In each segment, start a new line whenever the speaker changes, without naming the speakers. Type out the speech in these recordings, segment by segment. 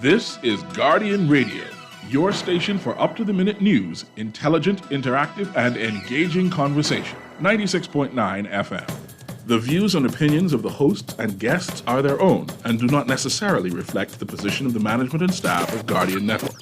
This is Guardian Radio, your station for up-to-the-minute news, intelligent, interactive, and engaging conversation. 96.9 FM. The views and opinions of the hosts and guests are their own and do not necessarily reflect the position of the management and staff of Guardian Network.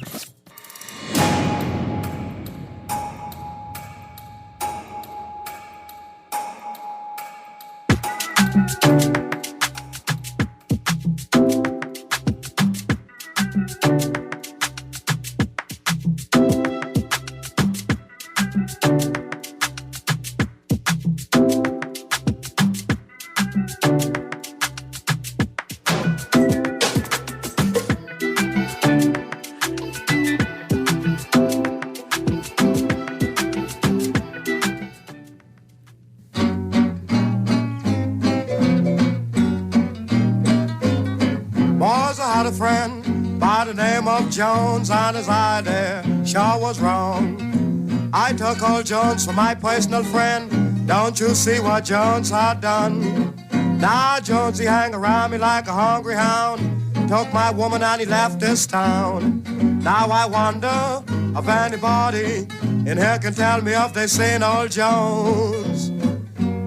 Jones on his idea sure was wrong. I took old Jones for my personal friend. Don't you see what Jones had done? Now Jones, he hang around me like a hungry hound. Took my woman and he left this town. Now I wonder if anybody in here can tell me if they seen old Jones.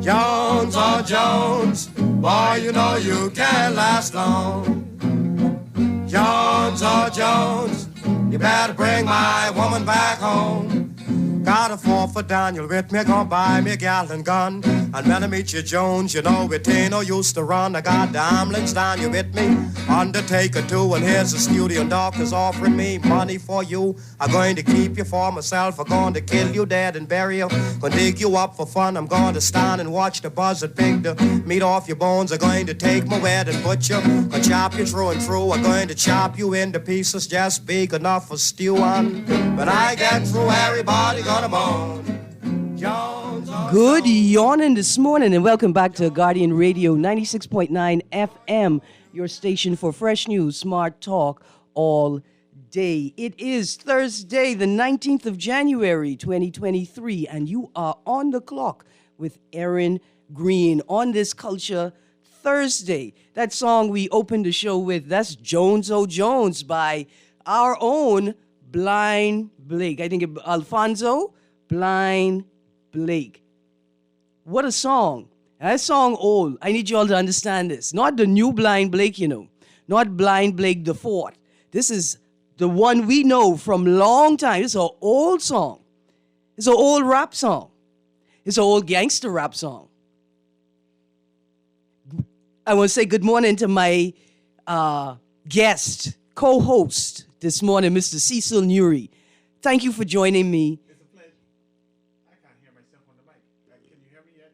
Jones, oh Jones, boy, you know you can't last long. Jones, oh Jones, you better bring my woman back home. Got a 4-foot Daniel with me, gonna buy me a gallon gun. And when I meet you, Jones, you know it ain't no use to run. I got the ambulance down, you with me, Undertaker too. And here's the studio doctors offering me money for you. I'm going to keep you for myself. I'm going to kill you dead and bury you. Gonna dig you up for fun. I'm going to stand and watch the buzzard pick the meat off your bones. I'm going to take my wet and butcher. Gonna chop you through and through. I'm going to chop you into pieces just big enough for stew on. When I get through, everybody gonna moan. Jones,
Good yawning this morning and welcome back to Guardian Radio 96.9 FM, your station for fresh news, smart talk all day. It is Thursday, the 19th of January, 2023, and you are on the clock with Erin, Greene on this Culture Thursday. That song we opened the show with, that's Jones, oh Jones by our own Blind Blake. I think Alfonso Blind Blake. What a song. That song old. I need you all to understand this. Not the new Blind Blake, you know. Not Blind Blake the Fourth. This is the one we know from long time. It's an old song. It's an old rap song. It's an old gangster rap song. I want to say good morning to my guest, co-host this morning, Mr. Cecil Nuri. Thank you for joining me.
It's a pleasure. I can't hear myself on the mic. Can you hear me yet?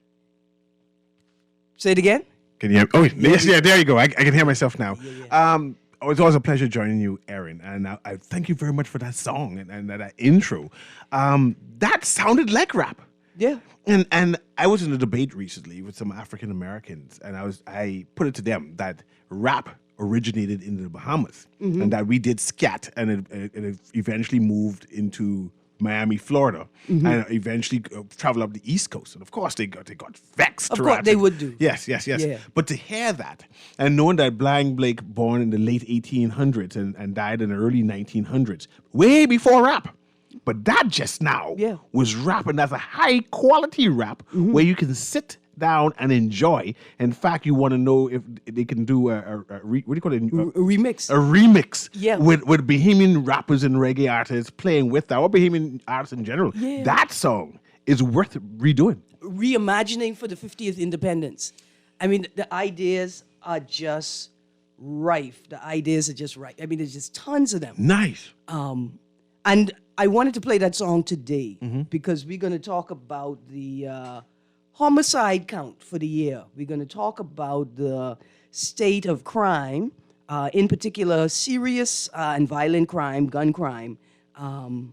Say it again.
Can you hear me? Oh, yes, yeah, there you go. I can hear myself now. Yeah. It's always a pleasure joining you, Erin. And I thank you very much for that song and that intro. That sounded like rap.
Yeah.
And I was in a debate recently with some African Americans, and I put it to them that rap originated in the Bahamas, and that we did scat, and it eventually moved into Miami, Florida, and eventually traveled up the East Coast. And of course, they got vexed.
Of course, they would do.
Yes.
Yeah.
But to hear that, and knowing that Blind Blake, born in the late 1800s and died in the early 1900s, way before rap. But that just now was rap, and that's a high-quality rap where you can sit down and enjoy. In fact, you want to know if they can do what do you call it?
Remix.
A remix
Yeah.
with Bahamian rappers and reggae artists playing with that, or Bahamian artists in general.
Yeah.
That song is worth redoing.
Reimagining for the 50th independence. I mean, the ideas are just rife. I mean, there's just tons of them.
Nice.
And I wanted to play that song today because we're going to talk about the homicide count for the year. We're going to talk about the state of crime, in particular serious and violent crime, gun crime, and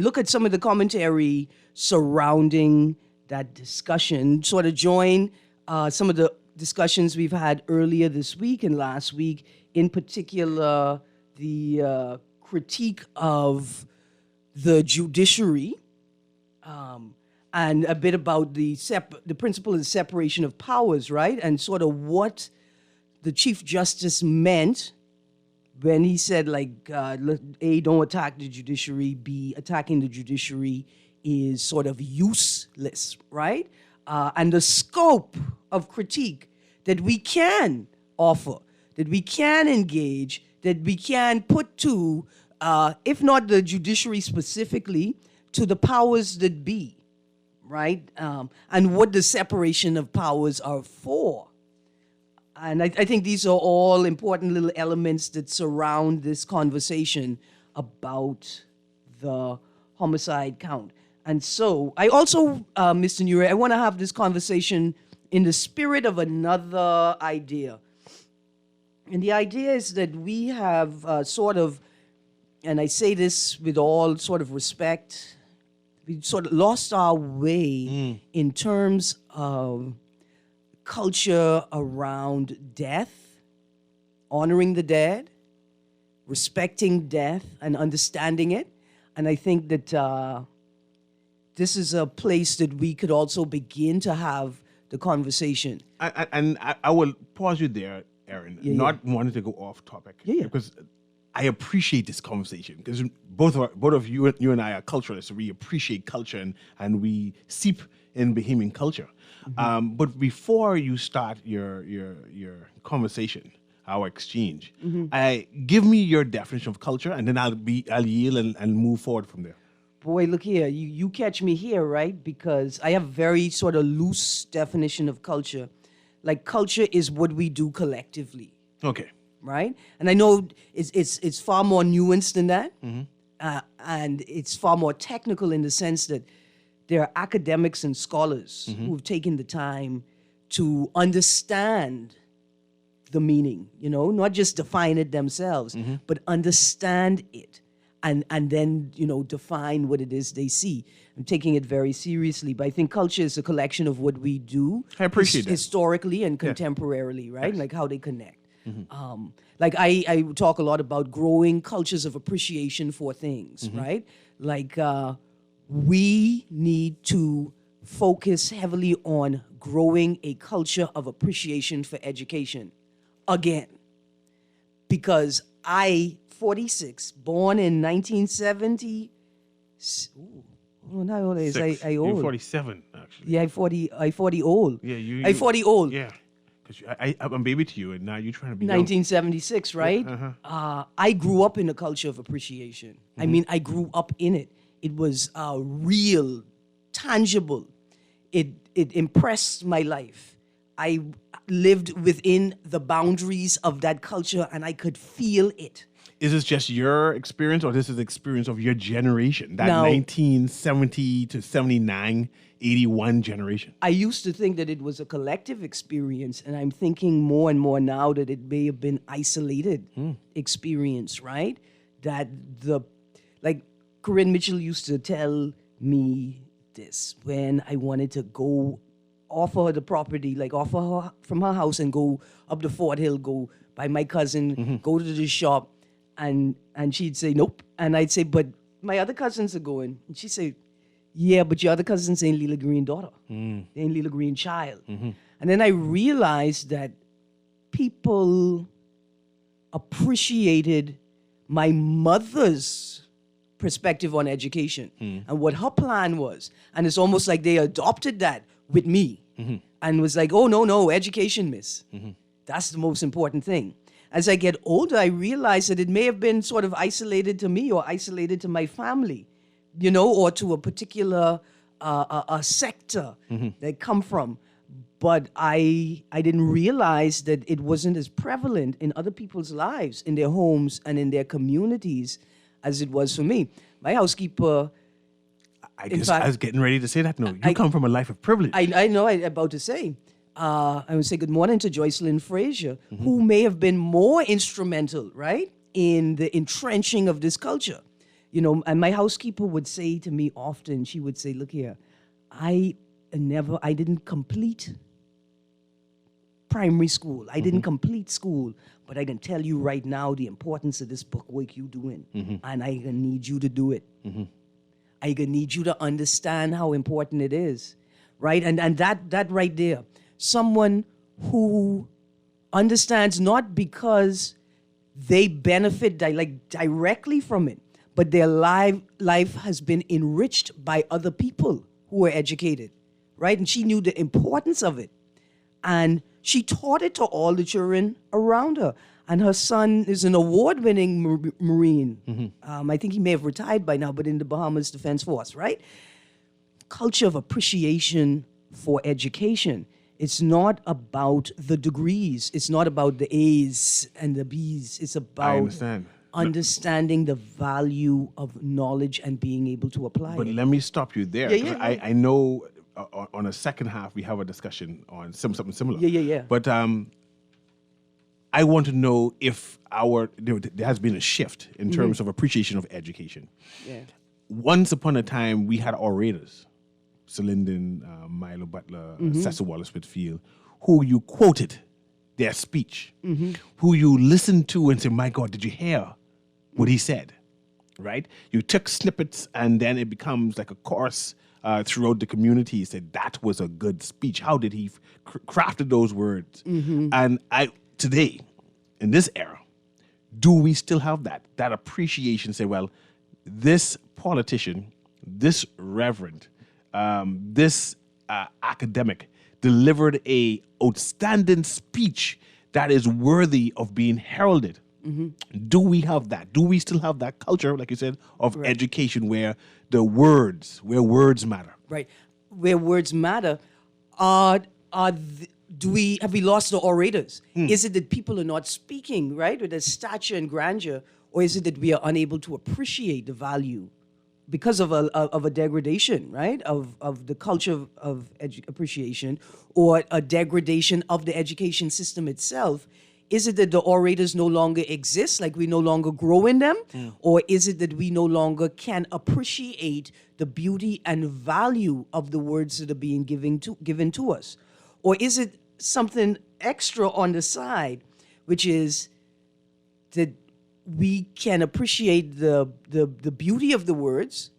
look at some of the commentary surrounding that discussion, sort of join some of the discussions we've had earlier this week and last week, in particular the critique of the judiciary, and a bit about the principle of the separation of powers, right? And sort of what the Chief Justice meant when he said, like, A, don't attack the judiciary, B, attacking the judiciary is sort of useless, right? And the scope of critique that we can offer, that we can engage, that we can put to, if not the judiciary specifically, to the powers that be, right? And what the separation of powers are for. And I think these are all important little elements that surround this conversation about the homicide count. And so I also, Mr. Nure, I want to have this conversation in the spirit of another idea. And the idea is that we have sort of, and I say this with all sort of respect, we sort of lost our way in terms of culture around death, honoring the dead, respecting death, and understanding it. And I think that this is a place that we could also begin to have the conversation.
I will pause you there, Erin, not wanting to go off topic. Because I appreciate this conversation, because both of you and I are culturalists. We appreciate culture and we seep in Bahamian culture. But before you start your conversation, our exchange, give me your definition of culture, and then I'll yield and move forward from there.
Boy, look here, you catch me here, right? Because I have a very sort of loose definition of culture. Like, culture is what we do collectively.
Okay.
Right? And I know it's far more nuanced than that. And it's far more technical in the sense that there are academics and scholars who have taken the time to understand the meaning, not just define it themselves, but understand it and then, define what it is they see. I'm taking it very seriously, but I think culture is a collection of what we do.
I appreciate that.
Historically and contemporarily, right? Yes. Like how they connect. Like I talk a lot about growing cultures of appreciation for things, right? Like we need to focus heavily on growing a culture of appreciation for education again. Because 46, born in 1970. How old is I old?
You're 47, actually.
Yeah, I 40 old.
Yeah,
I 40 old.
Yeah. Because I'm a baby to you, and now you're trying to be
1976, right? I grew up in a culture of appreciation. I mean, I grew up in it. It was real, tangible. It impressed my life. I lived within the boundaries of that culture, and I could feel it.
Is this just your experience, or this is the experience of your generation, that 1970 to 79, 81 generation?
I used to think that it was a collective experience, and I'm thinking more and more now that it may have been isolated experience, right? That Corinne Mitchell used to tell me this when I wanted to go offer her the property, like offer her from her house and go up to Fort Hill, go by my cousin, go to the shop. And she'd say, nope. And I'd say, but my other cousins are going. And she'd say, yeah, but your other cousins ain't Lila Greene daughter. They ain't Lila Greene child. And then I realized that people appreciated my mother's perspective on education and what her plan was. And it's almost like they adopted that with me and was like, oh, no, education, miss. That's the most important thing. As I get older, I realize that it may have been sort of isolated to me or isolated to my family, or to a particular a sector they come from. But I didn't realize that it wasn't as prevalent in other people's lives, in their homes and in their communities as it was for me. My housekeeper...
I was getting ready to say that. No, you come from a life of privilege.
I know I'm about to say. I would say good morning to Joycelyn Frazier, who may have been more instrumental, right, in the entrenching of this culture. And my housekeeper would say to me often, she would say, look here, I didn't complete primary school. I didn't complete school, but I can tell you right now the importance of this book work you doing, and I gonna need you to do it. I gonna need you to understand how important it is, right? And that right there. Someone who understands not because they benefit directly from it, but their life has been enriched by other people who were educated, right? And she knew the importance of it. And she taught it to all the children around her. And her son is an award-winning Marine. I think he may have retired by now, but in the Bahamas Defense Force, right? Culture of appreciation for education. It's not about the degrees. It's not about the A's and the B's. It's about understanding the value of knowledge and being able to apply
But
it.
let me stop you there.
Yeah.
I know on a second half we have a discussion on something similar.
Yeah.
But I want to know if there has been a shift in terms of appreciation of education.
Yeah.
Once upon a time, we had orators, Linden, Milo Butler, Cecil Wallace Whitfield, who you quoted their speech, who you listened to and said, my God, did you hear what he said? Right? You took snippets and then it becomes like a course throughout the community. He said, that was a good speech. How did he crafted those words? And today, in this era, do we still have that appreciation? Say, well, this politician, this reverend, this academic delivered a outstanding speech that is worthy of being heralded. Do we have that? Do we still have that culture, like you said, of education where words matter?
Right. Where words matter. Have we lost the orators? Is it that people are not speaking, right, with their stature and grandeur, or is it that we are unable to appreciate the value because of a degradation, right, of the culture of appreciation, or a degradation of the education system itself? Is it that the orators no longer exist, like we no longer grow in them? Or is it that we no longer can appreciate the beauty and value of the words that are being given to us? Or is it something extra on the side, which is that we can appreciate the beauty of the words,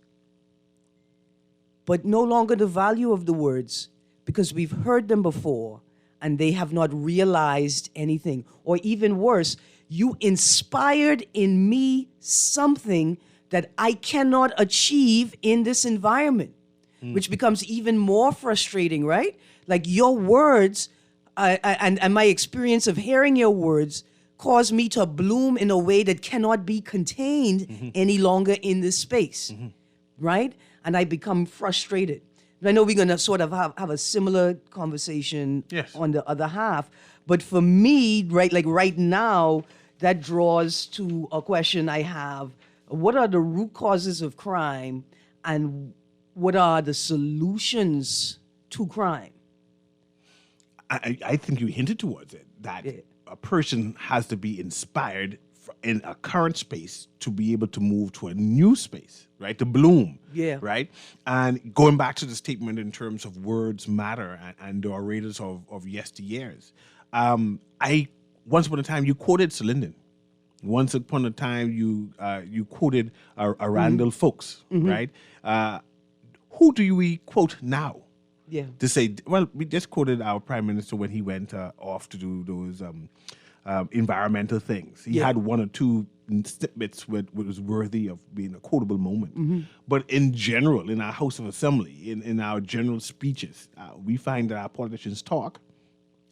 but no longer the value of the words because we've heard them before and they have not realized anything? Or even worse, you inspired in me something that I cannot achieve in this environment, which becomes even more frustrating, right? Like your words and my experience of hearing your words caused me to bloom in a way that cannot be contained any longer in this space, right? And I become frustrated. I know we're going to sort of have a similar conversation on the other half. But for me, right now, that draws to a question I have. What are the root causes of crime and what are the solutions to crime?
I think you hinted towards it, that a person has to be inspired in a current space to be able to move to a new space, right? To bloom, right? And going back to the statement in terms of words matter and the orators of yesteryears, once upon a time you quoted Linden. Once upon a time you quoted a Randall Folks, right? Who do we quote now? To say, well, we just quoted our prime minister when he went off to do those environmental things. He had one or two snippets what was worthy of being a quotable moment. But in general, in our House of Assembly, in our general speeches, we find that our politicians talk,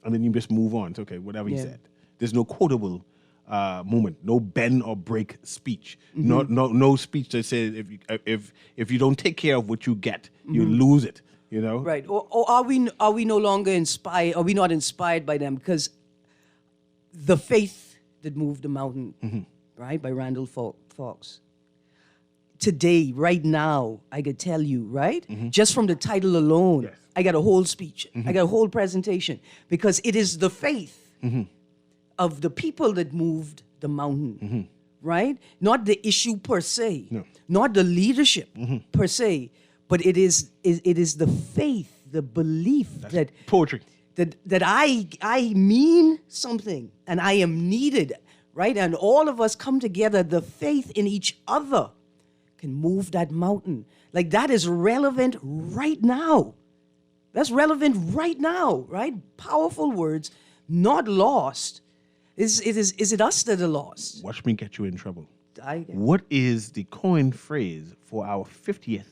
and then you just move on to, okay, whatever he said. There's no quotable moment, no bend or break speech, no speech that says if you don't take care of what you get, you lose it. You know?
Right. Or are we no longer inspired? Are we not inspired by them? Because the faith that moved the mountain, right, by Randall Fox. Today, right now, I could tell you, right, just from the title alone, I got a whole speech, I got a whole presentation, because it is the faith of the people that moved the mountain, right? Not the issue per se, not the leadership per se. But it is the faith, the belief that
poetry
that I mean something and I am needed, right? And all of us come together. The faith in each other can move that mountain. Like that is relevant right now. That's relevant right now, right? Powerful words, not lost. Is it us that are lost?
Watch me get you in trouble.
I,
What is the coined phrase for our 50th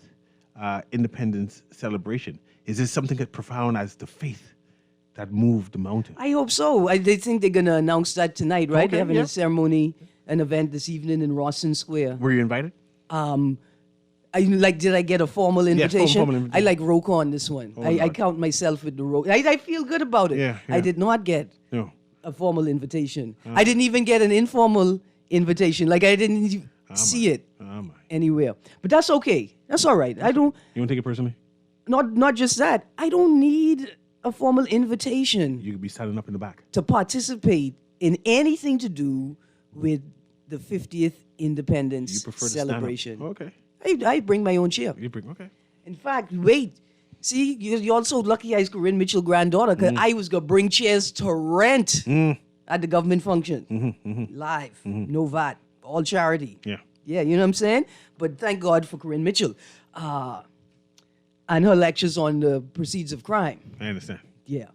independence celebration? Is this something as profound as the faith that moved the mountain?
I hope so. They think they're going to announce that tonight, right?
Okay,
They're having
yeah.
a ceremony, an event this evening in Rawson Square.
Were you invited?
Did I get a formal invitation?
formal invitation.
I like roke on this one. I
Lord.
count myself with the roke. I feel good about it.
Yeah,
I
yeah.
did not get
No.
a formal invitation. I didn't even get an informal invitation. Like I didn't even see it
Oh, my.
anywhere. But that's okay. That's all right. I don't.
You want to take it personally?
Not just that. I don't need a formal invitation
You could be standing up in the back.
to participate in anything to do with the 50th independence
You prefer to stand up.
celebration.
Okay.
I bring my own chair.
You bring, okay.
In fact, wait. See, you're also lucky I was Corinne Mitchell granddaughter because I was going to bring chairs to rent at the government function. Live. No VAT. All charity.
Yeah.
Yeah, you know what I'm saying? But thank God for Corinne Mitchell and her lectures on the proceeds of crime.
I understand.
Yeah.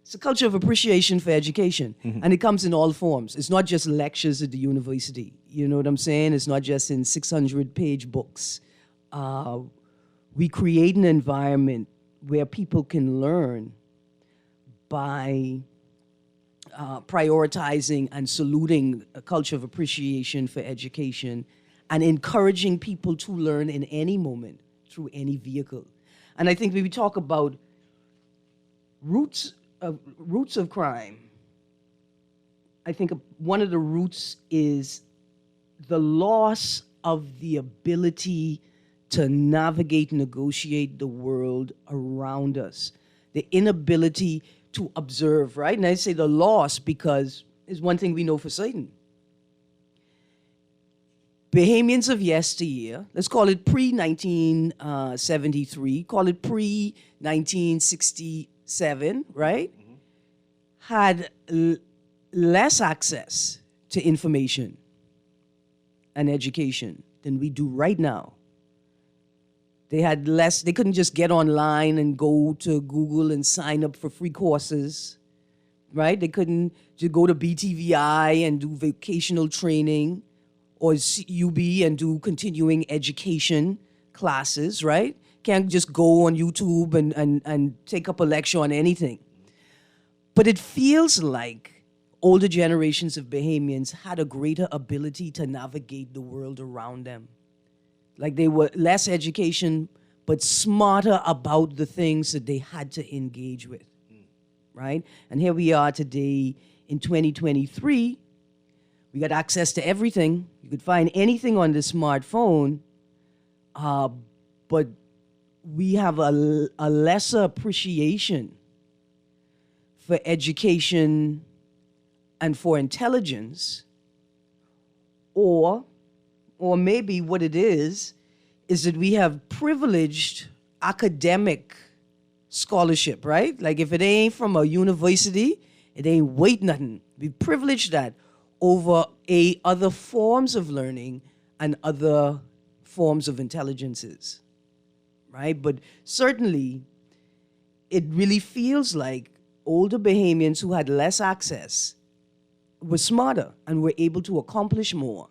It's a culture of appreciation for education, and it comes in all forms. It's not just lectures at the university. You know what I'm saying? It's not just in 600-page books. We create an environment where people can learn by prioritizing and saluting a culture of appreciation for education and encouraging people to learn in any moment through any vehicle. And I think when we talk about roots of crime, I think one of the roots is the loss of the ability to navigate, negotiate the world around us, the inability to observe, right? And I say the loss because it's one thing we know for certain. Bahamians of yesteryear, let's call it pre-1973, call it pre-1967, right? Had less access to information and education than we do right now. They had less, they couldn't just get online and go to Google and sign up for free courses, right? They couldn't just go to BTVI and do vocational training or UB and do continuing education classes, right? Can't just go on YouTube and take up a lecture on anything. But it feels like older generations of Bahamians had a greater ability to navigate the world around them. Like they were less education, but smarter about the things that they had to engage with, right? And here we are today in 2023. We got access to everything. You could find anything on the smartphone, but we have a lesser appreciation for education and for intelligence, or maybe what it is that we have privileged academic scholarship, right? Like if it ain't from a university, it ain't weight nothing. We privilege that over other forms of learning and other forms of intelligences, right? But certainly, it really feels like older Bahamians who had less access were smarter and were able to accomplish more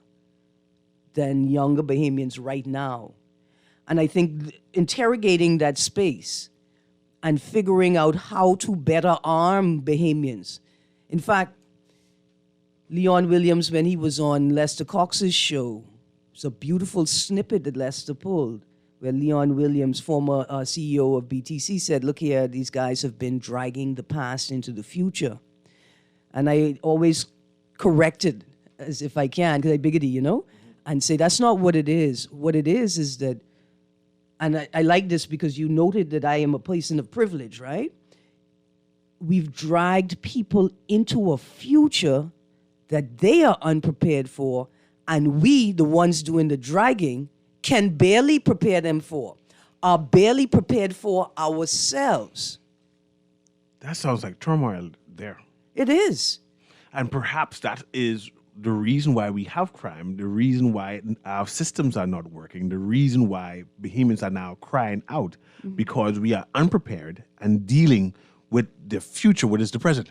than younger Bahamians right now. And I think interrogating that space and figuring out how to better arm Bahamians. In fact, Leon Williams, when he was on Lester Cox's show, it's a beautiful snippet that Lester pulled, where Leon Williams, former CEO of BTC, said, look here, these guys have been dragging the past into the future. And I always corrected as if I can, because I biggity, you know, and say that's not what it is. What it is that, and I like this because you noted that I am a person of privilege, right? We've dragged people into a future that they are unprepared for, and we, the ones doing the dragging, can barely prepare them for, are barely prepared for ourselves.
That sounds like turmoil there.
It is.
And perhaps that is the reason why we have crime, the reason why our systems are not working, the reason why Bahamians are now crying out, because we are unprepared and dealing with the future, what is the present.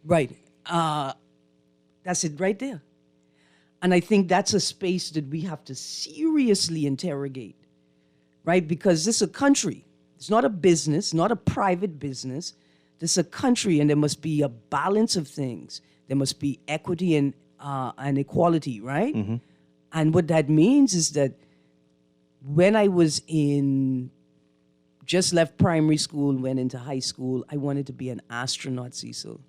Right. That's it right there. And I think that's a space that we have to seriously interrogate, right? Because this is a country. It's not a business, not a private business. This is a country, and there must be a balance of things. There must be equity and equality, right? Mm-hmm. And what that means is that when I was just left primary school, went into high school, I wanted to be an astronaut, Cecil.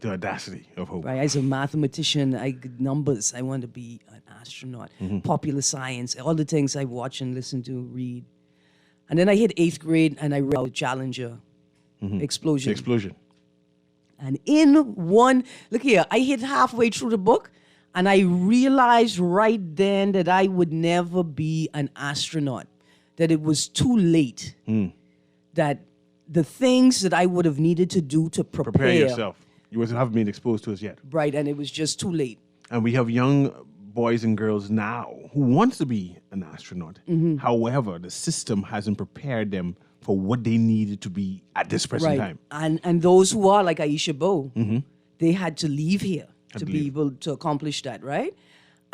The audacity of hope.
Right, as a mathematician, numbers. I wanted to be an astronaut. Mm-hmm. Popular science, all the things I watch and listen to, read. And then I hit 8th grade and I read Challenger Explosion.
Explosion.
And look here, I hit halfway through the book and I realized right then that I would never be an astronaut, that it was too late, that the things that I would have needed to do to prepare
yourself. You haven't been exposed to us yet.
Right, and it was just too late.
And we have young boys and girls now who want to be an astronaut. Mm-hmm. However, the system hasn't prepared them for what they needed to be at this present time.
And those who are like Aisha Bowe, they had to leave here to be able to accomplish that, right?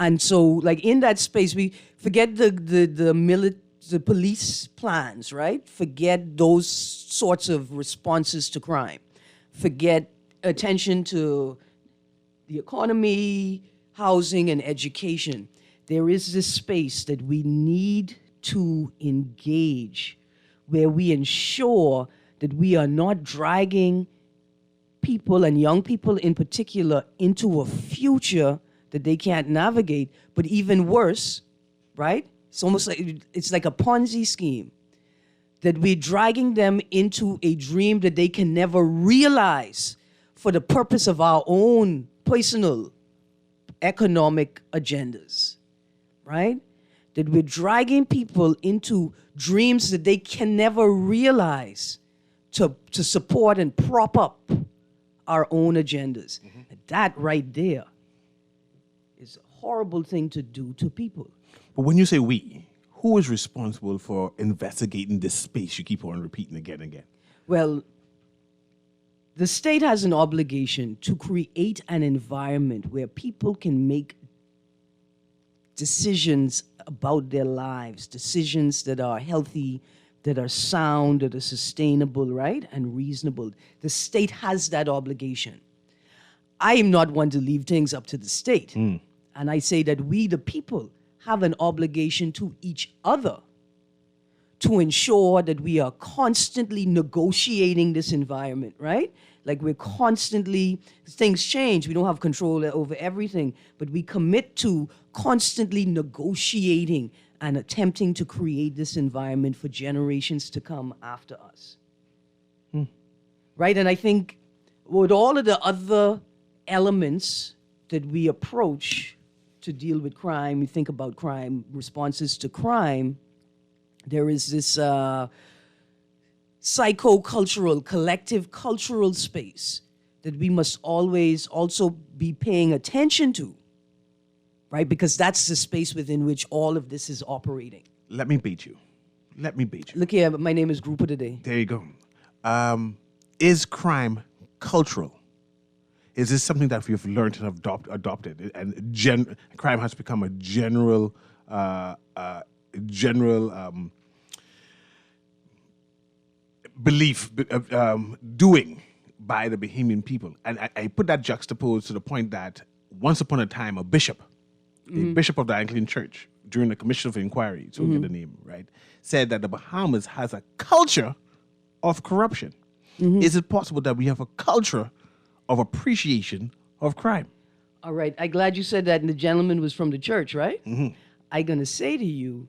And so, like in that space, we forget the police plans, right? Forget those sorts of responses to crime. Forget attention to the economy, housing, and education. There is this space that we need to engage where we ensure that we are not dragging people, and young people in particular, into a future that they can't navigate, but even worse, right? It's like a Ponzi scheme, that we're dragging them into a dream that they can never realize for the purpose of our own personal economic agendas, right? That we're dragging people into dreams that they can never realize to support and prop up our own agendas. Mm-hmm. That right there is a horrible thing to do to people.
But when you say we, who is responsible for investigating this space you keep on repeating again and again?
Well, the state has an obligation to create an environment where people can make decisions about their lives, decisions that are healthy, that are sound, that are sustainable, right, and reasonable. The state has that obligation. I am not one to leave things up to the state. And I say that we, the people, have an obligation to each other to ensure that we are constantly negotiating this environment, right? Like we're constantly, things change. We don't have control over everything, but we commit to constantly negotiating and attempting to create this environment for generations to come after us. Right? And I think with all of the other elements that we approach to deal with crime, we think about crime, responses to crime, there is this psycho-cultural, collective cultural space that we must always also be paying attention to, right? Because that's the space within which all of this is operating.
Let me beat you.
Look here, my name is Grouper today.
There you go. Is crime cultural? Is this something that we've learned and adopted? And crime has become a general belief, doing by the Bahamian people. And I put that juxtaposed to the point that once upon a time, a bishop, the bishop of the Anglican Church, during the Commission of Inquiry, so get the name, right, said that the Bahamas has a culture of corruption. Is it possible that we have a culture of appreciation of crime?
All right. I'm glad you said that, and the gentleman was from the church, right? I'm going to say to you,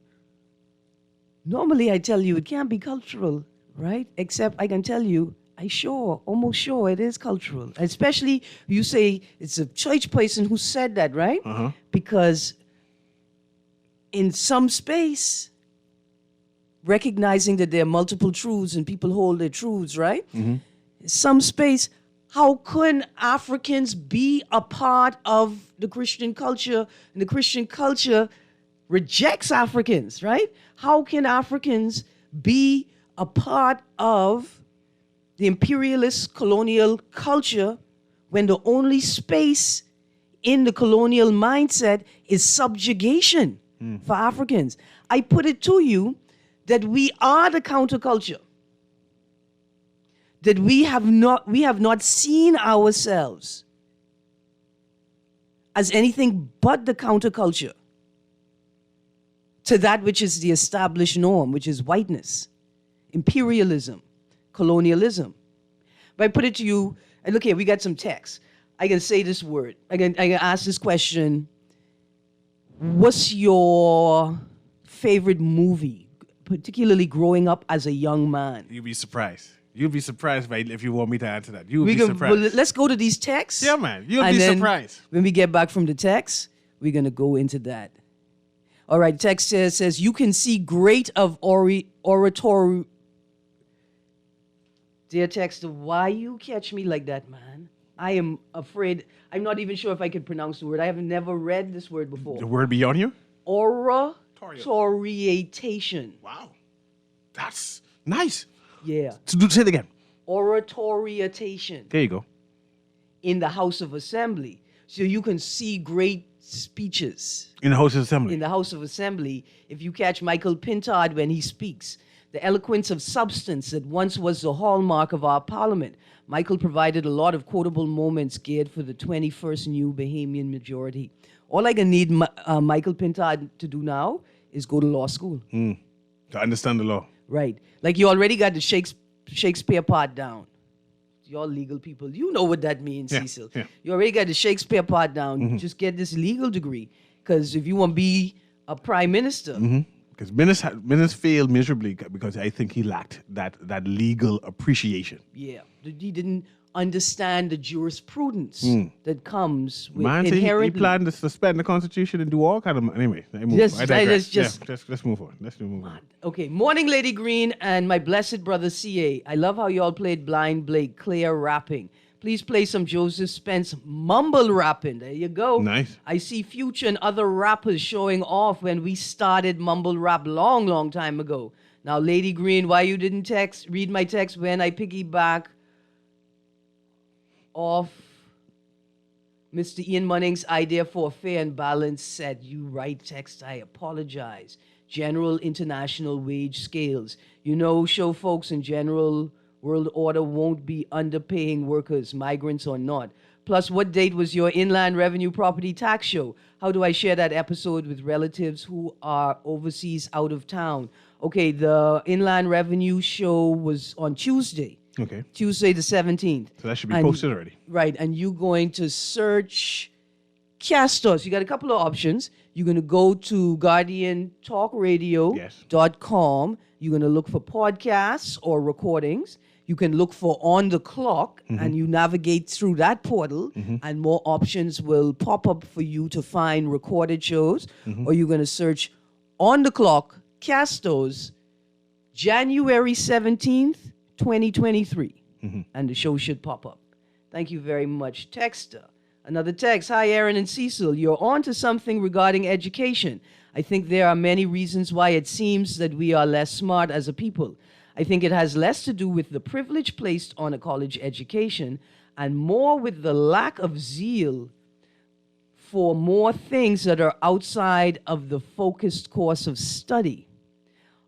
normally I tell you it can't be cultural, right? Except I can tell you, almost sure it is cultural. Especially you say it's a church person who said that, right? Because in some space, recognizing that there are multiple truths and people hold their truths, right? Some space, how can Africans be a part of the Christian culture and the Christian culture rejects Africans, right? How can Africans be a part of the imperialist colonial culture when the only space in the colonial mindset is subjugation for Africans. I put it to you that we are the counterculture. That we have not seen ourselves as anything but the counterculture to that which is the established norm, which is whiteness, imperialism, colonialism. But I put it to you, and look here, we got some text. I can say this word. I can ask this question. What's your favorite movie, particularly growing up as a young man?
You'd be surprised. You'd be surprised if you want me to answer that. You'd be surprised.
Well, let's go to these texts.
Yeah, man. You'll be surprised.
When we get back from the text, we're going to go into that. All right, text says you can see great of oratory. Dear texter, why you catch me like that, man? I am afraid. I'm not even sure if I can pronounce the word. I have never read this word before.
The word beyond you?
Oratoriation.
Wow. That's nice.
Yeah.
Say it again.
Oratoriation.
There you go.
In the House of Assembly. So you can see great speeches.
In the House of Assembly.
In the House of Assembly. If you catch Michael Pintard when he speaks. The eloquence of substance that once was the hallmark of our parliament. Michael provided a lot of quotable moments geared for the 21st new Bahamian majority. All I can need Michael Pintard to do now is go to law school.
To understand the law.
Right. Like you already got the Shakespeare part down. Y'all legal people, you know what that means, Cecil.
Yeah.
You already got the Shakespeare part down. Just get this legal degree. Because if you want to be a prime minister...
Because Minnis failed miserably because I think he lacked that legal appreciation.
Yeah. He didn't understand the jurisprudence that comes with
He planned to suspend the Constitution and do all kind of... Anyway, I digress. Let's move on. Let's move on.
Okay. Morning, Lady Greene and my blessed brother C.A. I love how y'all played Blind Blake, clear rapping. Please play some Joseph Spence mumble rapping. There you go.
Nice.
I see Future and other rappers showing off when we started mumble rap long, long time ago. Now, Lady Greene, why you didn't read my text when I piggyback off Mr. Ian Munning's idea for a fair and balanced set? You write text, I apologize. General international wage scales. You know, show folks in general... World order won't be underpaying workers, migrants or not. Plus, what date was your Inland Revenue Property Tax show? How do I share that episode with relatives who are overseas out of town? Okay, the Inland Revenue show was on Tuesday.
Okay.
Tuesday the 17th.
So that should be posted already.
Right, and you're going to search Castos. You got a couple of options. You're going to go to GuardianTalkRadio.com. You're going to look for podcasts or recordings. You can look for On the Clock, and you navigate through that portal, and more options will pop up for you to find recorded shows. Or you're going to search On the Clock, Castos, January 17th, 2023. And the show should pop up. Thank you very much, Texter. Another text. Hi, Erin and Cecil. You're on to something regarding education. I think there are many reasons why it seems that we are less smart as a people. I think it has less to do with the privilege placed on a college education and more with the lack of zeal for more things that are outside of the focused course of study.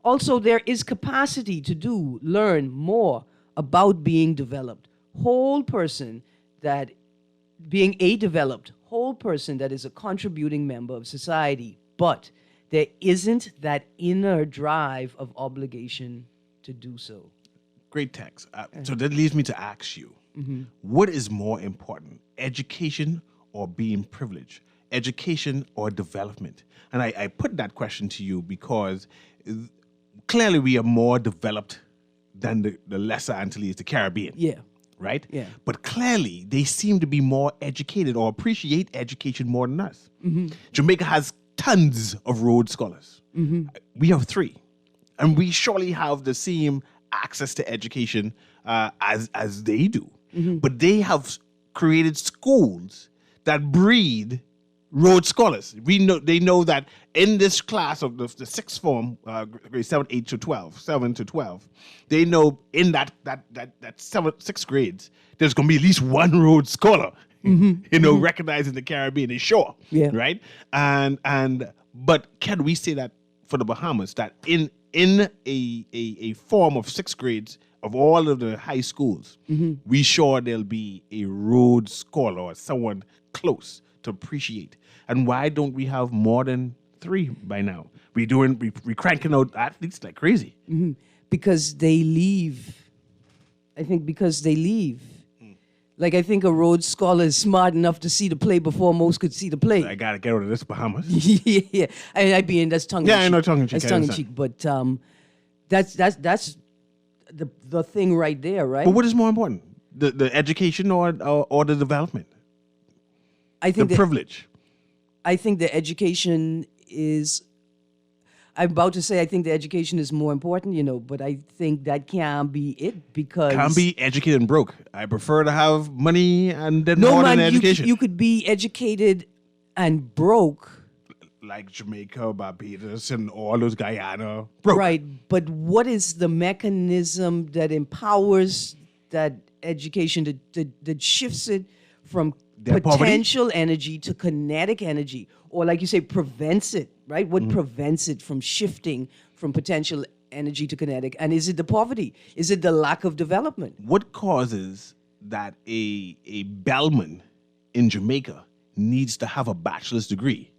Also, there is capacity to learn more about being developed. Being a developed whole person that is a contributing member of society. But there isn't that inner drive of obligation to do so.
Great text. So that leads me to ask you, what is more important, education or being privileged? Education or development? And I put that question to you because clearly we are more developed than the lesser Antilles, the Caribbean.
Yeah.
Right?
Yeah.
But clearly they seem to be more educated or appreciate education more than us. Jamaica has tons of Rhodes Scholars. We have 3. And we surely have the same access to education as they do. But they have created schools that breed Rhodes Scholars. They know that in this class of the sixth form, grade 7 to 12, they know in that sixth grades, there's going to be at least one Rhodes Scholar, recognized in the Caribbean and shore, right? But can we say that for the Bahamas, that in a form of sixth grades of all of the high schools, we sure there'll be a Rhodes Scholar or someone close to appreciate? And why don't we have more than 3 by now? We cranking out athletes like crazy.
Because they leave. I think because they leave. Like, I think a Rhodes Scholar is smart enough to see the play before most could see the play.
I got to get out of this Bahamas.
Yeah. That's tongue-in-cheek.
Yeah, I know tongue-in-cheek.
That's tongue-in-cheek. But that's the thing right there, right?
But what is more important? The education or the development?
I think
the privilege.
I think the education is... I'm about to say I think the education is more important, but I think that can't be it because...
Can't be educated and broke. I prefer to have money and then more than education.
You could be educated and broke.
Like Jamaica, Barbados, and all those Guyana. Broke.
Right, but what is the mechanism that empowers that education, that shifts it from potential energy to kinetic energy? Or like you say, prevents it, right? What prevents it from shifting from potential energy to kinetic? And is it the poverty? Is it the lack of development?
What causes that a bellman in Jamaica needs to have a bachelor's degree,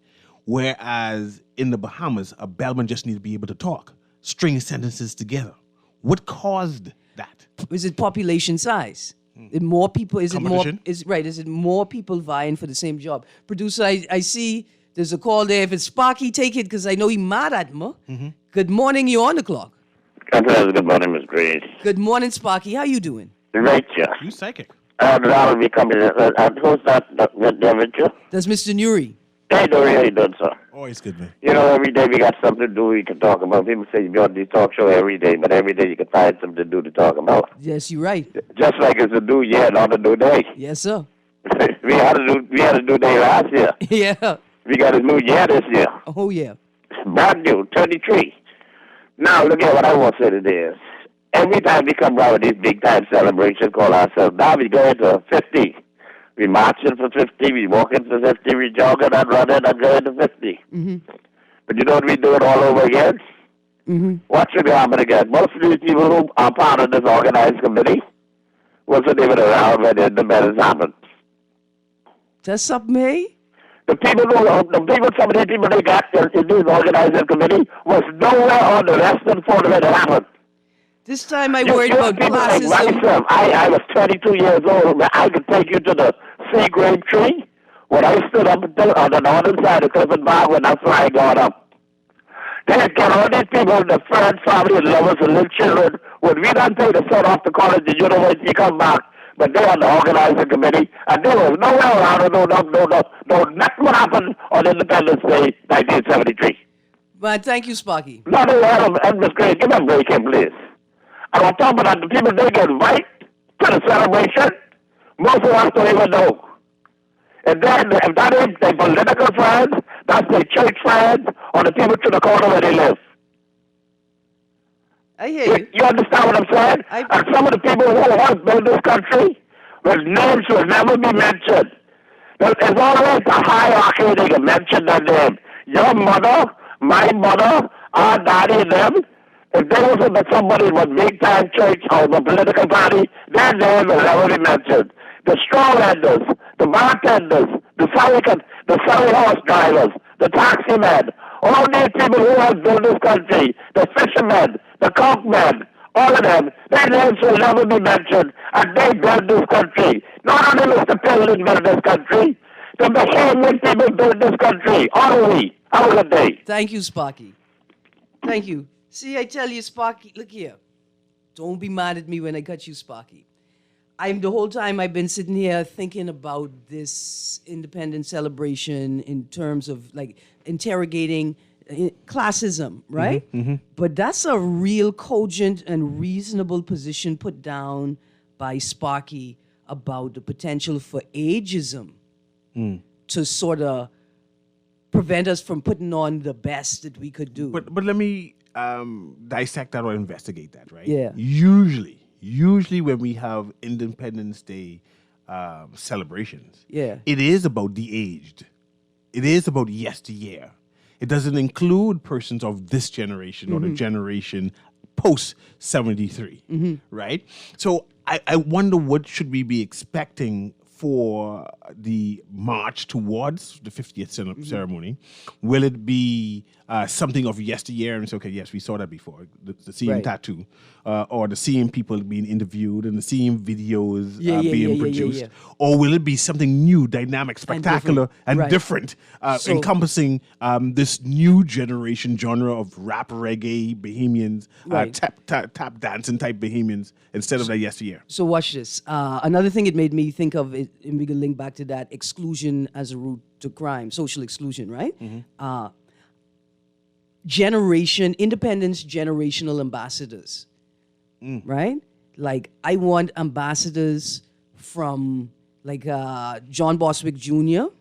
whereas in the Bahamas, a bellman just needs to be able to talk, string sentences together? What caused that?
Is it population size? More people? Is it more? Is it more people vying for the same job? Producer, I see there's a call there. If it's Sparky, take it because I know he's mad at me. Good morning. You're on the clock.
Good morning, Miss Greene.
Good morning, Sparky. How you doing?
Right, yeah.
You psychic.
That'll be coming. Who's that? David?
That's Mr. Nuri.
Hey, Nuri, how you doing, sir?
Always good, man.
Every day we got something to do we can talk about. People say you got this talk show every day, but every day you can find something to do to talk about.
Yes, you're right.
Just like it's a new year, not a new day.
Yes, sir.
we had a new day last year.
Yeah.
We got a new year this year.
Oh, yeah.
Brand new, 23. Now, look at what I want to say today is, every time we come around with these big-time celebrations, call ourselves, now we go into 50. We marching for 50, we walking for 50, we jogging and running and going to 50. But you know what we do it all over again? What should happen again? Most of these people who are part of this organized committee wasn't even around when the independence happened.
That's something, hey?
Some of these people they got in this organizing committee was nowhere on the Western Front when it happened.
This time I worried about classism.
Like myself, I was 22 years old. I could take you to the sea grape tree when I stood up on the northern side of Clifford Bar when that flag got up. They had got all these people, the friends, family, lovers, and little children. When we done pay to set off to college and university, come back. But they on the organizing committee, and there was nowhere around. No, nothing what happened on Independence Day, 1973.
But thank you, Sparky.
Not aware of Miss Greene. Give me a break here, please. And I'm talking about the people they get invited to the celebration. Most of us don't even know. And then, if that is their political friends, that's their church friends, or the people to the corner where they live.
I hear you.
You understand what I'm saying? And some of the people who have built this country, whose names will never be mentioned. There's always a hierarchy they can mention their name. Your mother, my mother, our daddy, them. If there wasn't somebody with big-time church or the political party, their name will never be mentioned. The straw vendors, the bartenders, the Surrey horse drivers, the taxi men, all these people who have built this country, the fishermen, the cockmen, all of them, their names will never be mentioned, and they built this country. Not only Mr. President built this country, the Bahamian people built this country. All we. Have a good day.
Thank you, Sparky. Thank you. See, I tell you, Sparky, look here. Don't be mad at me when I cut you, Sparky. The whole time I've been sitting here thinking about this independence celebration in terms of like interrogating classism, right? But that's a real cogent and reasonable position put down by Sparky about the potential for ageism to sort of prevent us from putting on the best that we could do.
But let me dissect that or investigate that, right?
Yeah.
Usually when we have Independence Day celebrations, it is about the aged. It is about yesteryear. It doesn't include persons of this generation or the generation post 73, right? So I wonder what should we be expecting for the march towards the 50th ceremony. Will it be something of yesteryear and say, okay, yes, we saw that before, the same tattoo, or the same people being interviewed and the same videos being produced? Or will it be something new, dynamic, spectacular, and different, encompassing this new generation genre of rap, reggae, Bahamians, tap dancing type Bahamians instead of that yesteryear?
So watch this. Another thing it made me think of, and we can link back to that, exclusion as a route to crime, social exclusion, right? Independence generational ambassadors, right? Like, I want ambassadors from, like, John Boswick Jr.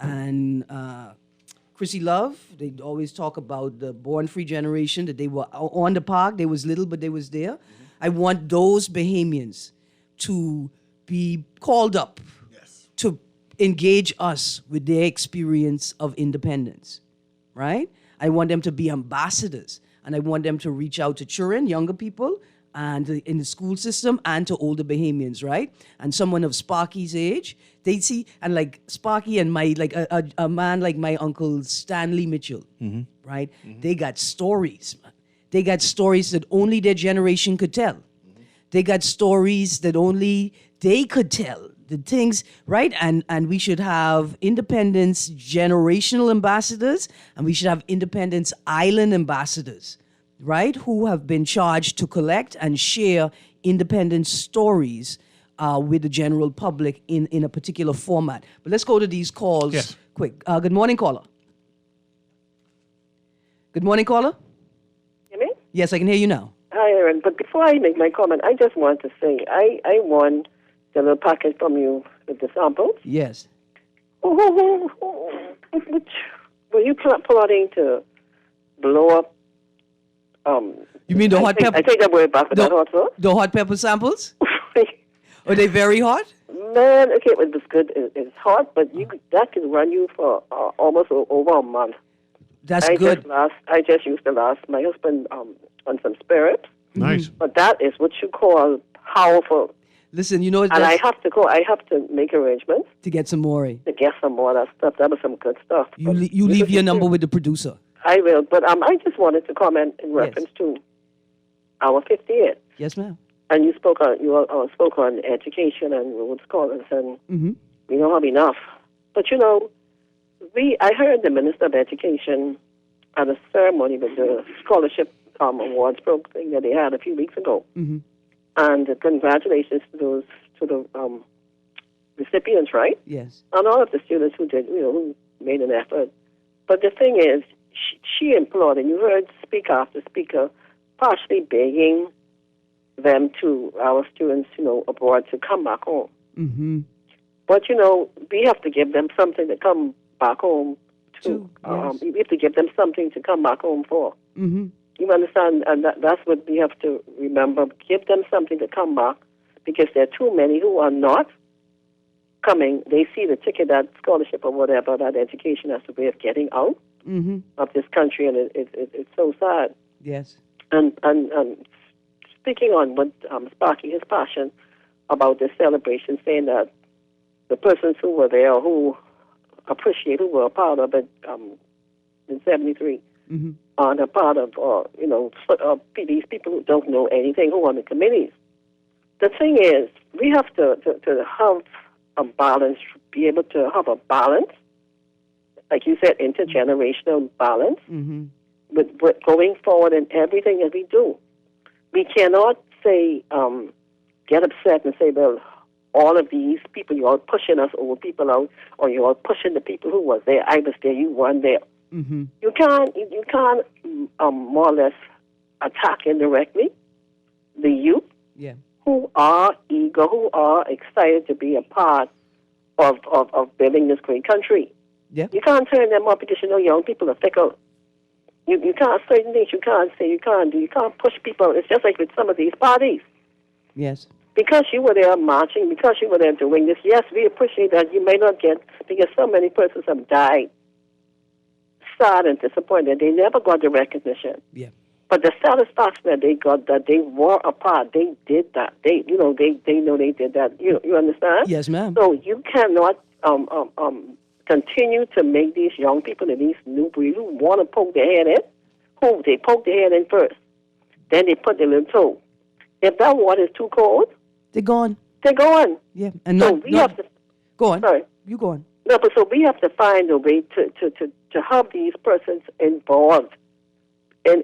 And Chrissy Love. They always talk about the Born Free generation, that they were on the park. They was little, but they was there. I want those Bahamians to be called up to engage us with their experience of independence, right? I want them to be ambassadors, and I want them to reach out to children, younger people, and in the school system, and to older Bahamians, right? And someone of Sparky's age, they see, and like Sparky and my, like a man like my uncle Stanley Mitchell, right? They got stories, man. They got stories that only their generation could tell. They got stories that only they could tell. The things, right? And we should have Independence generational ambassadors, and we should have Independence Island ambassadors, right? Who have been charged to collect and share independence stories with the general public in a particular format. But let's go to these calls quick. Good morning, caller. Good morning, caller.
Hear me?
Yes, I can hear you now.
Hi, Erin. But before I make my comment, I just want to say I won the little packet from you with the samples.
Yes.
Which were you plotting to blow up?
You mean the hot pepper?
I take that word back. That also.
The hot pepper samples? Are they very hot?
Man, okay, it was good. It's hot, but that can run you for almost over a month.
That's good.
I just used to last my husband on some spirit.
Nice.
But that is what you call powerful.
Listen, you know,
and I have to make arrangements
to get some more.
To get some more of that stuff. That was some good stuff.
You leave your number with the producer.
I will, but I just wanted to comment in reference to our 50th.
Yes, ma'am.
And you spoke on education and Rhodes Scholars, and we don't have enough. But you know, I heard the Minister of Education at a ceremony with the scholarship awards program that they had a few weeks ago. And congratulations to the recipients, right?
Yes.
And all of the students who did, who made an effort. But the thing is, she implored, and you heard speaker after speaker, partially begging them to our students, abroad to come back home. But we have to give them something to come back home to. We have to give them something to come back home for. You understand? And that's what we have to remember. Give them something to come back, because there are too many who are not coming. They see the ticket, that scholarship or whatever, that education as a way of getting out of this country, and it's so sad.
Yes.
And speaking on what sparking his passion about this celebration, saying that the persons who were there, who were a part of it in 73, are a part of, these people who don't know anything, who are on the committees. The thing is, we have to have a balance, be able to have a balance, like you said, intergenerational balance, with going forward in everything that we do. We cannot say, get upset and say, well, all of these people, you're all pushing us old people out, or you're all pushing the people who was there. I was there, you weren't there. You can't more or less attack indirectly the youth who are eager, who are excited to be a part of building this great country.
Yeah.
You can't turn them up because you know young people are fickle. You can't, certain things you can't say, you can't do. You can't push people. It's just like with some of these parties.
Yes.
Because you were there marching, because you were there doing this, yes, we appreciate that. You may not get, because so many persons have died, sad and disappointed. They never got the recognition.
Yeah.
But the satisfaction that they got, that they were a part, they did that. They know they did that. You understand?
Yes, ma'am.
So you cannot continue to make these young people and these new breed who want to poke their head in, who they poke their head in first. Then they put their little toe. If that water is too cold,
they're gone.
They're gone.
Yeah. And
so we have to
go on.
Sorry.
You go on.
No, but so we have to find a way to have these persons involved in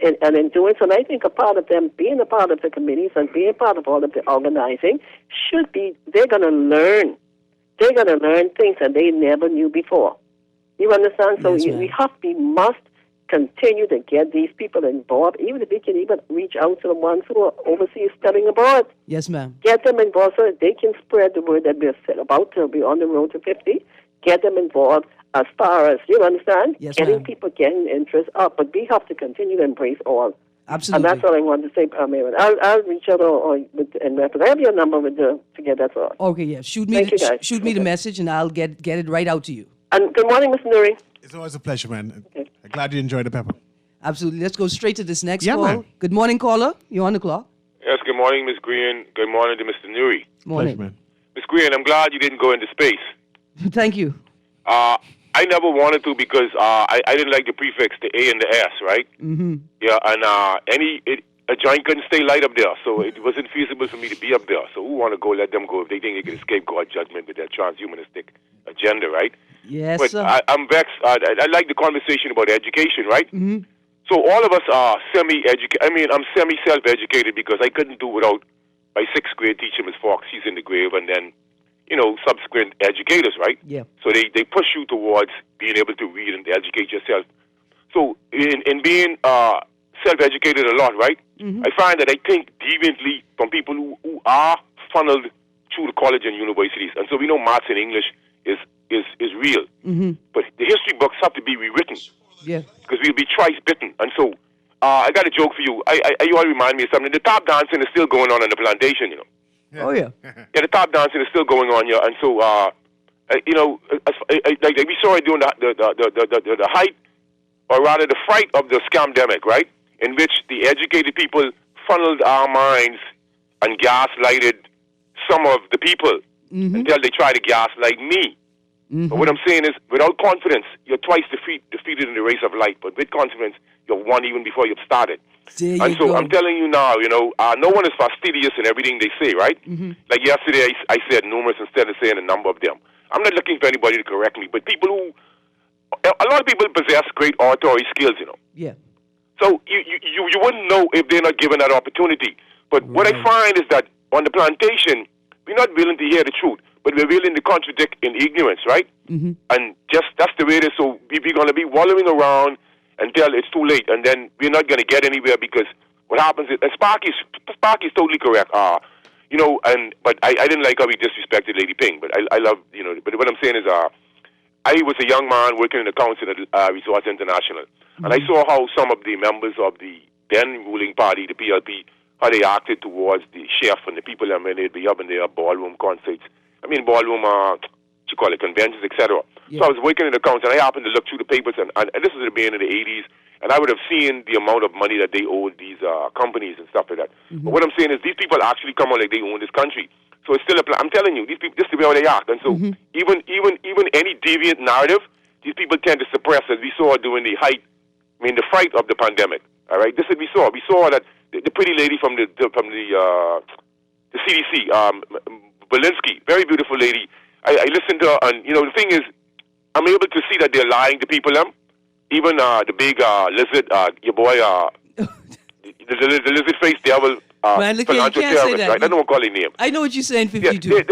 doing so. And I think a part of them being a part of the committees and being part of all of the organizing should be, they're going to learn. They're going to learn things that they never knew before. You understand? So
Yes,
we must continue to get these people involved, even if we can even reach out to the ones who are overseas studying abroad.
Yes, ma'am.
Get them involved so that they can spread the word that we're about to be on the road to 50. Get them involved as far as, you understand?
Yes,
getting
ma'am.
people getting interest up. But we have to continue to embrace all.
Absolutely.
And that's all I wanted to say, Erin. I'll reach out and I have your number to get that all.
Okay, yeah. Shoot me
Thank you, guys.
shoot me the message and I'll get it right out to you.
And good morning, Mr. Nuri.
It's always a pleasure, man. Okay. I'm glad you enjoyed the pepper.
Absolutely. Let's go straight to this next
Yeah,
call.
man.
Good morning, caller. You're on the clock.
Yes, good morning, Ms. Greene. Good morning to Mr. Nuri.
Morning.
Pleasure, man.
Ms. Greene, I'm glad you didn't go into space.
Thank you.
I never wanted to because I didn't like the prefix, the A and the S, right?
Mm-hmm.
Yeah, and a giant couldn't stay light up there, so it wasn't feasible for me to be up there. So who want to go, let them go if they think they can escape God's judgment with their transhumanistic agenda, right?
Yes,
but
sir.
I'm vexed. I like the conversation about education, right?
Mm-hmm.
So all of us are semi-educated. I mean, I'm semi-self-educated because I couldn't do without my sixth grade teacher, Ms. Fox. She's in the grave, and then, subsequent educators, right?
Yeah.
So they push you towards being able to read and educate yourself. So in being self-educated a lot, right?
Mm-hmm.
I find that I think deviantly from people who are funneled through the college and universities. And so we know maths and English is real.
Mm-hmm.
But the history books have to be rewritten.
Yeah.
Because we'll be twice bitten. And so I got a joke for you. You all remind me of something. The top dancing is still going on the plantation,
Yeah. Oh, yeah.
Yeah, the top dancing is still going on, yeah. And so, like we saw it during the height, or rather the fright of the scamdemic, right? In which the educated people funneled our minds and gaslighted some of the people until they try to gaslight me. Mm-hmm. But what I'm saying is, without confidence, you're twice defeated in the race of life. But with confidence, you've won even before you've started. And so I'm telling you now, no one is fastidious in everything they say, right? Mm-hmm. Like yesterday, I said numerous instead of saying a number of them. I'm not looking for anybody to correct me, but a lot of people possess great oratory skills,
Yeah.
So you wouldn't know if they're not given that opportunity. But what I find is that on the plantation, we're not willing to hear the truth, but we're willing to contradict in ignorance, right? Mm-hmm. And just that's the way it is. So we're going to be wallowing around until it's too late, and then we're not going to get anywhere because what happens is, and Sparky's totally correct. But I didn't like how he disrespected Lady Ping, but I love, but what I'm saying is, I was a young man working in the council at Resource International, and I saw how some of the members of the then ruling party, the PLP, how they acted towards the chef and the people that they'd be up in their ballroom concerts. Conventions, etc. Yeah. So I was working in the council, and I happened to look through the papers, and this was the beginning of the 80s, and I would have seen the amount of money that they owed these companies and stuff like that. Mm-hmm. But what I'm saying is these people actually come on like they own this country. So it's still I'm telling you, these people, this is the way how they act. And so even any deviant narrative, these people tend to suppress, as we saw during the fright of the pandemic. All right, this is what we saw. We saw that the pretty lady from the CDC, Belinsky, very beautiful lady. I listened to her, and the thing is, I'm able to see that they're lying to people. Even the big lizard, your boy, the lizard-faced devil,
man, look, you can't say that.
Right? I don't want to call his name.
I know what you're saying, 52.
Yeah,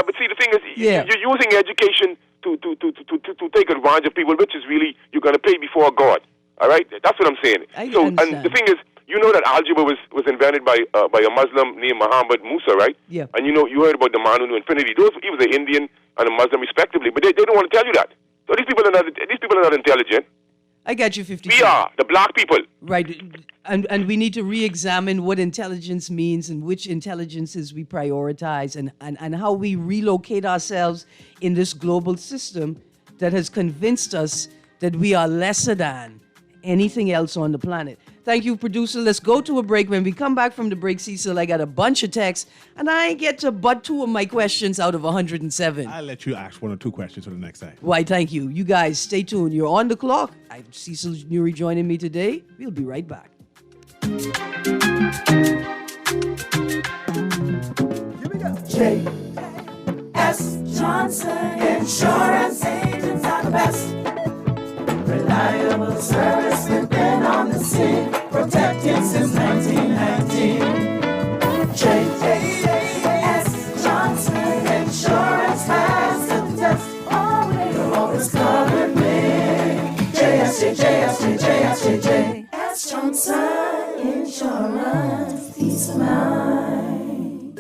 but see, the thing is, you're using education to take advantage of people, which is really, you're going to pay before God. All right? That's what I'm saying.
I
so,
understand.
And the thing is, that algebra was invented by a Muslim named Muhammad Musa, right?
Yeah. And
you heard about the man who knew infinity. He was an Indian and a Muslim, respectively, but they don't want to tell you that. So these people are not intelligent.
I got you, 50.
We are, the black people.
Right. And we need to re-examine what intelligence means and which intelligences we prioritize and how we relocate ourselves in this global system that has convinced us that we are lesser than anything else on the planet. Thank you, producer. Let's go to a break. When we come back from the break, Cecil, I got a bunch of texts, and I get to butt 2 of my questions out of 107.
I'll let you ask 1 or 2 questions for the next time.
Why, thank you. You guys, stay tuned. You're on the clock. I'm Cecil Nuri joining me today. We'll be right back.
Here we go. J.S. Johnson Insurance Agents are the best. Reliable service, we've been on the scene, protected since 1919. J.S. Johnson Insurance has the test. You'll always cover me. J.S. Johnson Insurance, peace of mind.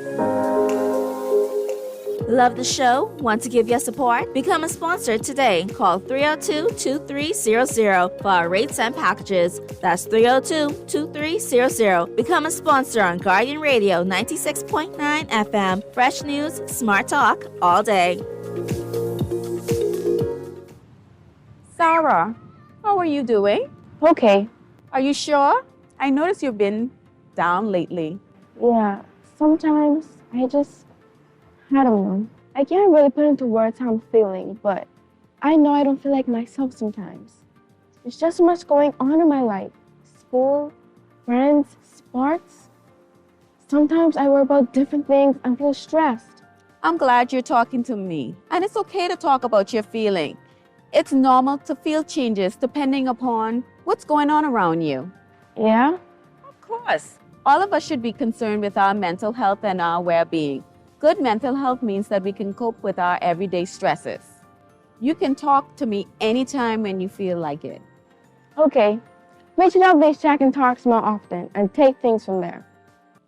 Love the show? Want to give your support? Become a sponsor today. Call 302-2300 for our rates and packages. That's 302-2300. Become a sponsor on Guardian Radio 96.9 FM. Fresh news, smart talk, all day.
Sarah, how are you doing?
Okay.
Are you sure? I noticed you've been down lately.
Yeah, sometimes I don't know. I can't really put into words how I'm feeling, but I know I don't feel like myself sometimes. There's just so much going on in my life. School, friends, sports. Sometimes I worry about different things and feel stressed.
I'm glad you're talking to me. And it's okay to talk about your feeling. It's normal to feel changes depending upon what's going on around you.
Yeah?
Of course. All of us should be concerned with our mental health and our well-being. Good mental health means that we can cope with our everyday stresses. You can talk to me anytime when you feel like it.
Okay. We should always check and talk more often and take things from there.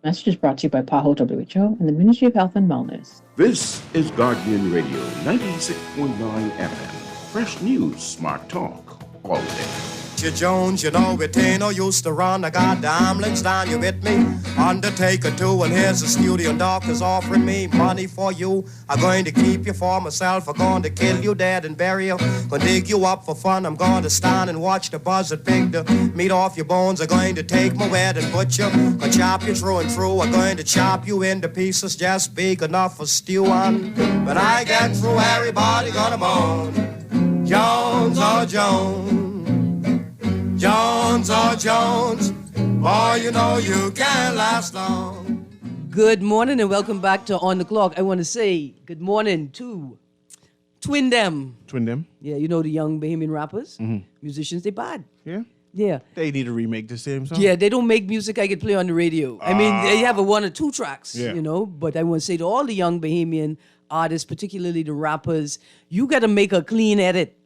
Message is brought to you by PAHO WHO and the Ministry of Health and Wellness.
This is Guardian Radio 96.9 FM. Fresh news, smart talk, all day.
Jones, you know it ain't no use to run. I got the ambulance down, you with me? Undertaker too, and here's the studio doctors offering me money for you. I'm going to keep you for myself. I'm going to kill you dead and bury you. Gonna dig you up for fun. I'm going to stand and watch the buzzard pick the meat off your bones. I'm going to take my wet and butcher. Gonna chop you through and through. I'm going to chop you into pieces just big enough for stewing. But I get through, everybody gonna moan. Jones, oh Jones. Jones, oh Jones, boy, you know you can't last long.
Good morning and welcome back to On the Clock. I want to say good morning to Twin Dem.
Twin Dem?
Yeah, you know the young Bahamian rappers, musicians, they bad.
Yeah?
Yeah.
They need to remake the same song?
Yeah, they don't make music I could play on the radio. I mean, they have a 1 or 2 tracks, you know, but I want to say to all the young Bahamian artists, particularly the rappers, you got to make a clean edit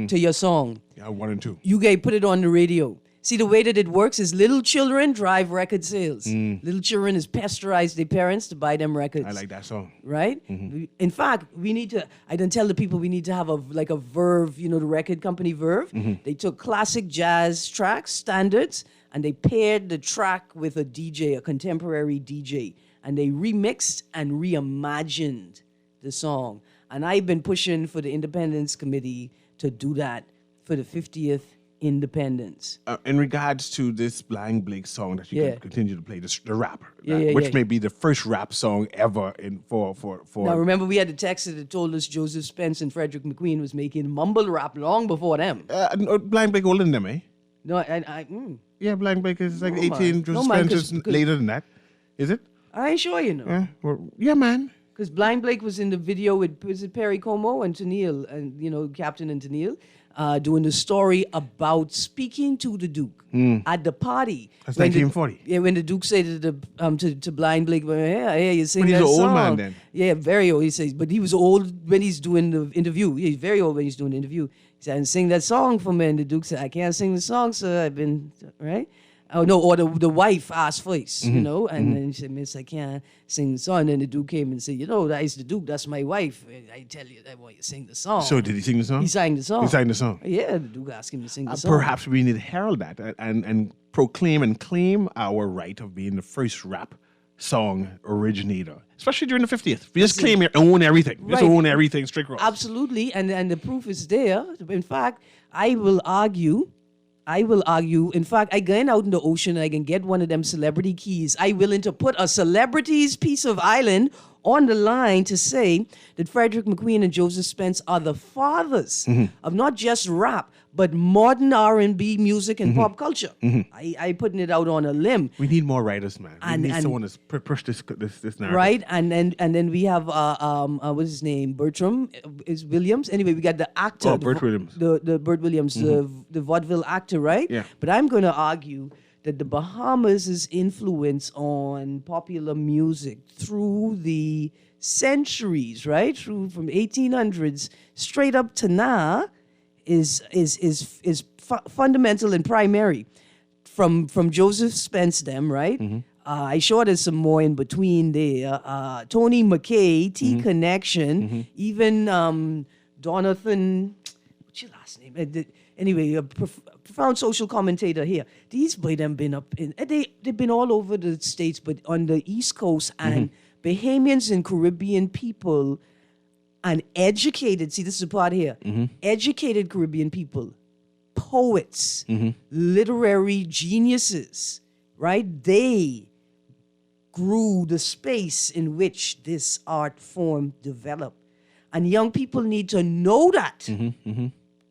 to your song.
Yeah, 1 and 2.
You guys put it on the radio. See, the way that it works is little children drive record sales. Little children is pesturize their parents to buy them records.
I like that song.
Right? In fact, we need to, I done tell the people we need to have a Verve, you know, the record company Verve. They took classic jazz tracks, standards, and they paired the track with a DJ, a contemporary DJ. And they remixed and reimagined the song. And I've been pushing for the Independence Committee to do that for the 50th Independence.
In regards to this Blind Blake song that you can continue to play, the rap, which
yeah.
may be the first rap song ever for.
Now remember, we had the text that told us Joseph Spence and Frederick McQueen was making mumble rap long before them.
Blind Blake older than them, eh?
No,
Yeah, Blind Blake is like
No,
18.
man.
Joseph
No, man,
Spence is later than that. Is it?
I ain't sure, you know.
Yeah, man.
Because Blind Blake was in the video with, was it Perry Como and Tennille, and, you know, Captain and Tennille, doing the story about speaking to the Duke at the party.
That's 1940.
Yeah, when the Duke said to Blind Blake, hey, you sing
But he's
that
an old
song.
man then.
Yeah, very old, he says. But he was old when he's doing the interview. Yeah, he's very old when he's doing the interview. He said, sing that song for me. And the Duke said, I can't sing the song, sir. I've been, right? Oh no, or the wife asked first, you know, and then she said, "Miss, I can't sing the song." And then the Duke came and said, "You know, that's the Duke, that's my wife. I tell you, I want you to sing the song."
So did he sing the song?
He sang the song.
He sang the song.
Yeah, the Duke asked him to sing the song.
Perhaps we need to herald that and proclaim and claim our right of being the first rap song originator, especially during the 50th. We just claim it, own everything. Just own everything, straight across.
Absolutely, and the proof is there. In fact, I will argue. In fact, I going out in the ocean and I can get one of them celebrity keys. I willing to put a celebrity's piece of island on the line to say that Frederick McQueen and Joseph Spence are the fathers of not just rap, but modern R&B music and pop culture. I putting it out on a limb.
We need more writers, man. We need someone to push this narrative.
Right, and then we have what's his name? Bertram is Williams. Anyway, we got the actor.
Oh, Burt Williams.
The Burt Williams, the vaudeville actor, right?
Yeah.
But I'm going to argue that the Bahamas' influence on popular music through the centuries, right, from 1800s straight up to now, is fundamental and primary. From Joseph Spence, them, right? I sure there's some more in between there. Tony McKay, T Connection, even Donathan. What's your last name? Anyway, a profound social commentator here. These boy them been up in. They've been all over the States, but on the East Coast, and Bahamians and Caribbean people and educated. See, this is the part here. Educated Caribbean people, poets, literary geniuses, right? They grew the space in which this art form developed. And young people need to know that,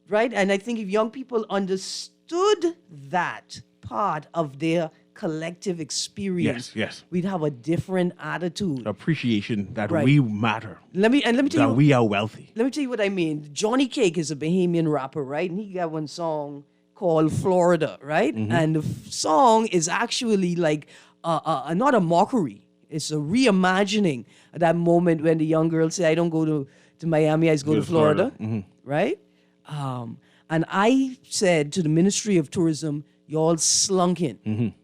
right? And I think if young people understood that part of their collective experience, we'd have a different attitude.
Appreciation that we matter.
Let me tell you
that we are wealthy.
Let me tell you what I mean. Johnny Cake is a Bahamian rapper, right? And he got one song called Florida, right? And the song is actually like not a mockery. It's a reimagining of that moment when the young girl say, "I don't go to Miami, I just go to Florida." Right? And I said to the Ministry of Tourism, y'all slunking.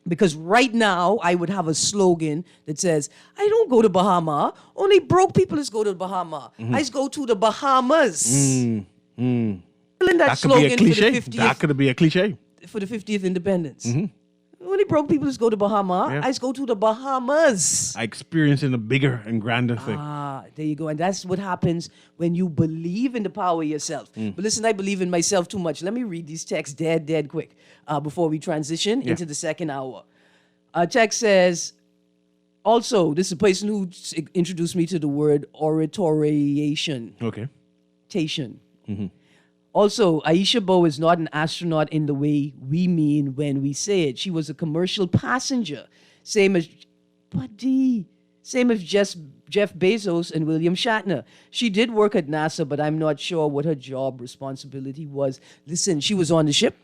Because right now, I would have a slogan that says, "I don't go to Bahama. Only broke people just go to Bahama. I just go to the Bahamas." That slogan
could be a cliche.
for the 50th,
That could be a cliche.
For the 50th independence. Only broke people just go to Bahama. I just go to the Bahamas.
I experiencing a bigger and grander thing.
There you go. And that's what happens when you believe in the power of yourself. But listen, I believe in myself too much. Let me read these texts dead quick before we transition into the second hour. Text says, also, this is a person who introduced me to the word oratoriation.
Okay.
Also, Aisha Bowe is not an astronaut in the way we mean when we say it. She was a commercial passenger, same as Jeff Bezos and William Shatner. She did work at NASA, but I'm not sure what her job responsibility was. Listen, she was on the ship.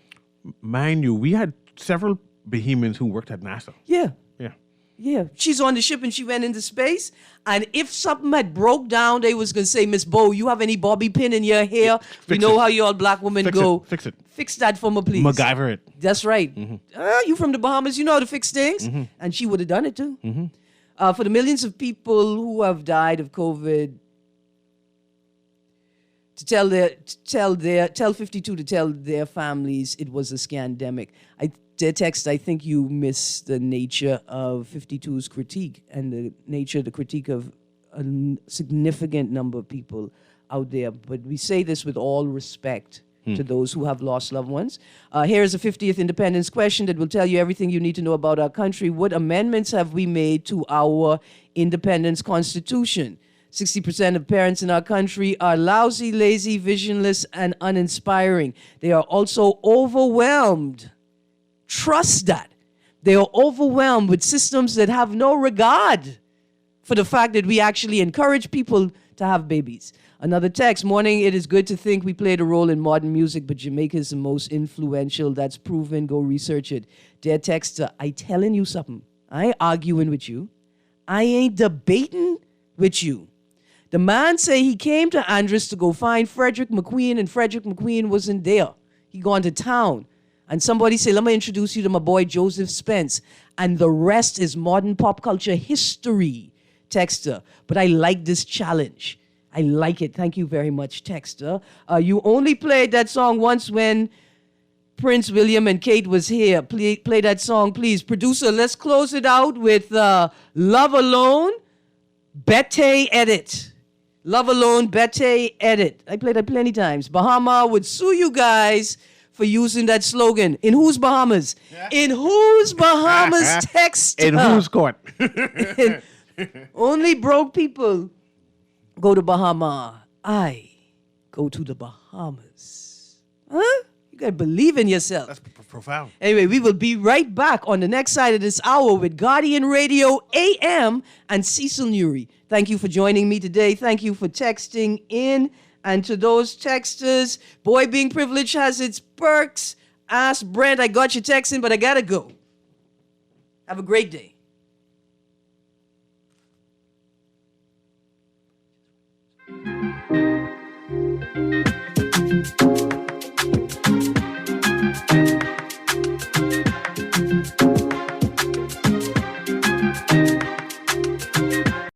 Mind you, we had several Bahamians who worked at NASA.
Yeah, she's on the ship and she went into space. And if something had broke down, they was going to say, "Miss Bowe, you have any bobby pin in your hair? You know how you all black women go.
Fix it.
Fix that for me, please."
MacGyver it.
That's right. You from the Bahamas, you know how to fix things. And she would have done it too. For the millions of people who have died of COVID, tell 52 to tell their families it was a scandemic. I think you miss the nature of 52's critique and the critique of a significant number of people out there. But we say this with all respect to those who have lost loved ones. Here's a 50th independence question that will tell you everything you need to know about our country. What amendments have we made to our independence constitution? 60% of parents in our country are lousy, lazy, visionless, and uninspiring. They are also overwhelmed. Trust that. They are overwhelmed with systems that have no regard for the fact that we actually encourage people to have babies. Another text, morning, it is good to think we played a role in modern music, but Jamaica is the most influential. That's proven. Go research it. Dear texter, I telling you something. I ain't arguing with you. I ain't debating with you. The man say he came to Andres to go find Frederick McQueen, and Frederick McQueen wasn't there. He gone to town. And somebody say, let me introduce you to my boy Joseph Spence. And the rest is modern pop culture history, Texter. But I like this challenge. I like it. Thank you very much, Texter. You only played that song once when Prince William and Kate was here. Play that song, please. Producer, let's close it out with Love Alone, Bete Edit. Love Alone, Bete Edit. I played that plenty times. Bahama would sue you guys for using that slogan. In whose Bahamas? Yeah. In whose Bahamas, Texter?
In whose court?
Only broke people go to Bahama. I go to the Bahamas. Huh? You gotta believe in yourself.
That's profound.
Anyway, we will be right back on the next side of this hour with Guardian Radio AM and Cecil Newry. Thank you for joining me today. Thank you for texting in. And to those texters, boy, being privileged has its perks. Ask Brent, I got your texting, but I gotta go. Have a great day.